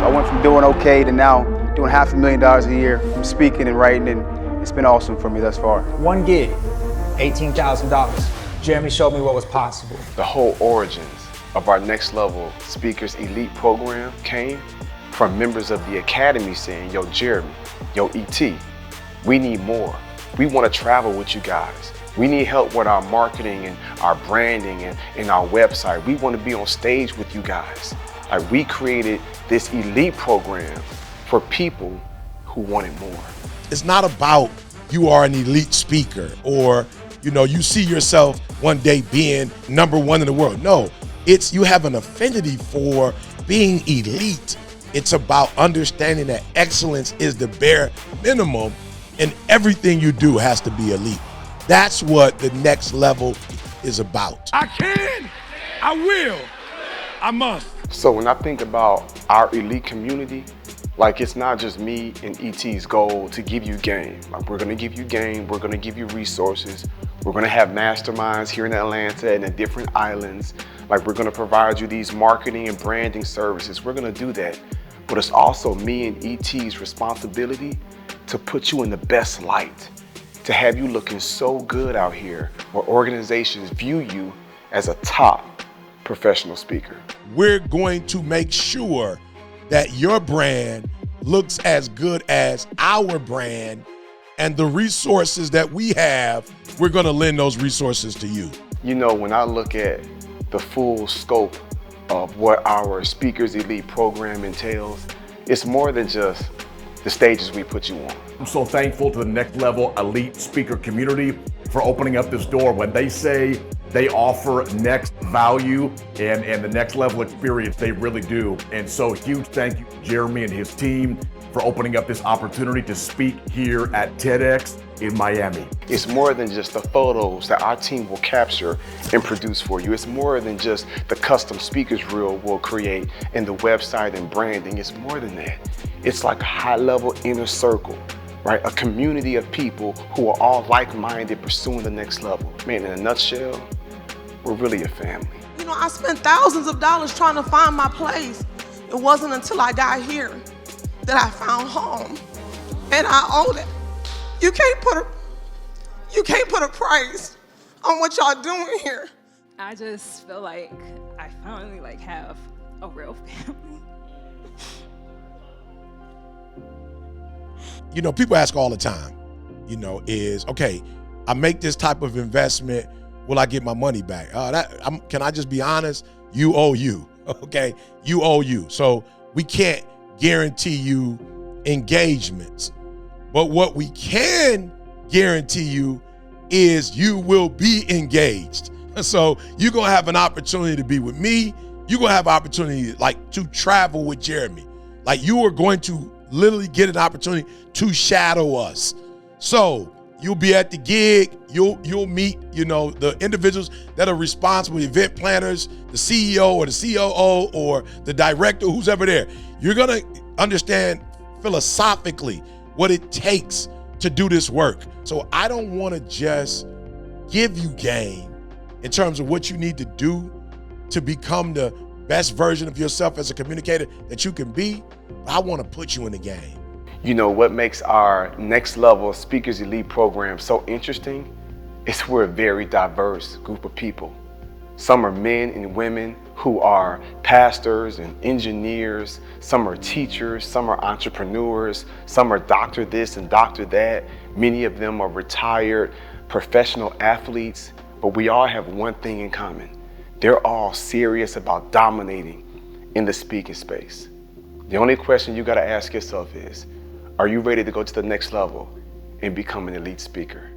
So I went from doing okay to now doing $500,000 a year from speaking and writing, and it's been awesome for me thus far. One gig, $18,000. Jeremy showed me what was possible. The whole origins of our Next Level Speakers Elite program came from members of the Academy saying, yo, Jeremy, yo, ET, we need more. We want to travel with you guys. We need help with our marketing and our branding and our website. We want to be on stage with you guys. Like, we created this elite program for people who wanted more. It's not about you are an elite speaker or you see yourself one day being #1 in the world. No, it's you have an affinity for being elite. It's about understanding that excellence is the bare minimum and everything you do has to be elite. That's what the Next Level is about. I can, I will, I must. So when I think about our elite community, like, it's not just me and ET's goal to give you game. Like, we're gonna give you game, we're gonna give you resources, we're gonna have masterminds here in Atlanta and in different islands. Like, we're gonna provide you these marketing and branding services. We're gonna do that. But it's also me and ET's responsibility to put you in the best light, to have you looking so good out here where organizations view you as a top professional speaker. We're going to make sure that your brand looks as good as our brand, and the resources that we have, we're gonna lend those resources to you. When I look at the full scope of what our Speakers Elite program entails, it's more than just the stages we put you on. I'm so thankful to the Next Level Elite speaker community for opening up this door. When they say they offer next value and the next level experience, they really do. And so huge thank you to Jeremy and his team for opening up this opportunity to speak here at TEDx in Miami. It's more than just the photos that our team will capture and produce for you. It's more than just the custom speakers reel we'll create and the website and branding. It's more than that. It's like a high-level inner circle, right? A community of people who are all like-minded, pursuing the next level. Man, in a nutshell, we're really a family. I spent thousands of dollars trying to find my place. It wasn't until I got here that I found home, and I own it. You can't put a price on what y'all doing here. I just feel like I finally have a real family. People ask all the time, okay, I make this type of investment, will I get my money back? Can I just be honest? You owe you, okay? You owe you. So we can't guarantee you engagements. But what we can guarantee you is you will be engaged. So you're gonna have an opportunity to be with me. You're gonna have an opportunity to travel with Jeremy. You are going to literally get an opportunity to shadow us. So you'll be at the gig, you'll meet, the individuals that are responsible, event planners, the CEO or the COO or the director, who's ever there. You're gonna understand philosophically what it takes to do this work. So I don't wanna just give you game in terms of what you need to do to become the best version of yourself as a communicator that you can be. I wanna put you in the game. What makes our Next Level Speakers Elite program so interesting is we're a very diverse group of people. Some are men and women who are pastors and engineers. Some are teachers, some are entrepreneurs, some are doctor this and doctor that. Many of them are retired professional athletes, but we all have one thing in common. They're all serious about dominating in the speaking space. The only question you gotta ask yourself is, are you ready to go to the next level and become an elite speaker?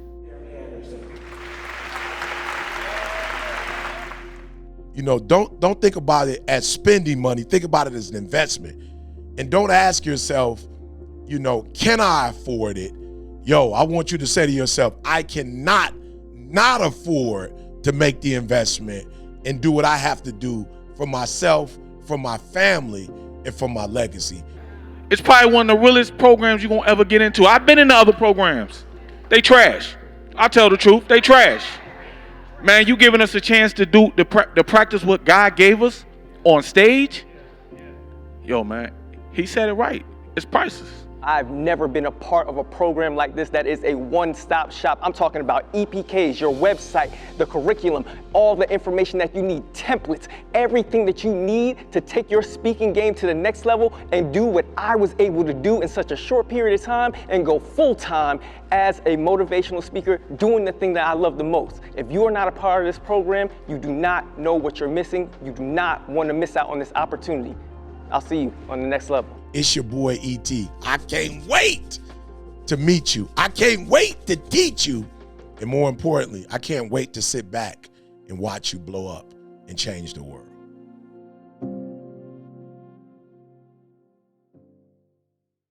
Don't think about it as spending money. Think about it as an investment. And don't ask yourself, can I afford it? I want you to say to yourself, I cannot not afford to make the investment and do what I have to do for myself, for my family, and for my legacy. It's probably one of the realest programs you're gonna ever get into. I've been in the other programs. They trash. I tell the truth, they trash. Man, you giving us a chance to do to practice what God gave us on stage. Yo, man, He said it right. It's priceless. I've never been a part of a program like this that is a one-stop shop. I'm talking about EPKs, your website, the curriculum, all the information that you need, templates, everything that you need to take your speaking game to the next level and do what I was able to do in such a short period of time and go full-time as a motivational speaker, doing the thing that I love the most. If you are not a part of this program, you do not know what you're missing. You do not want to miss out on this opportunity. I'll see you on the next level. It's your boy E.T. I can't wait to meet you. I can't wait to teach you. And more importantly, I can't wait to sit back and watch you blow up and change the world.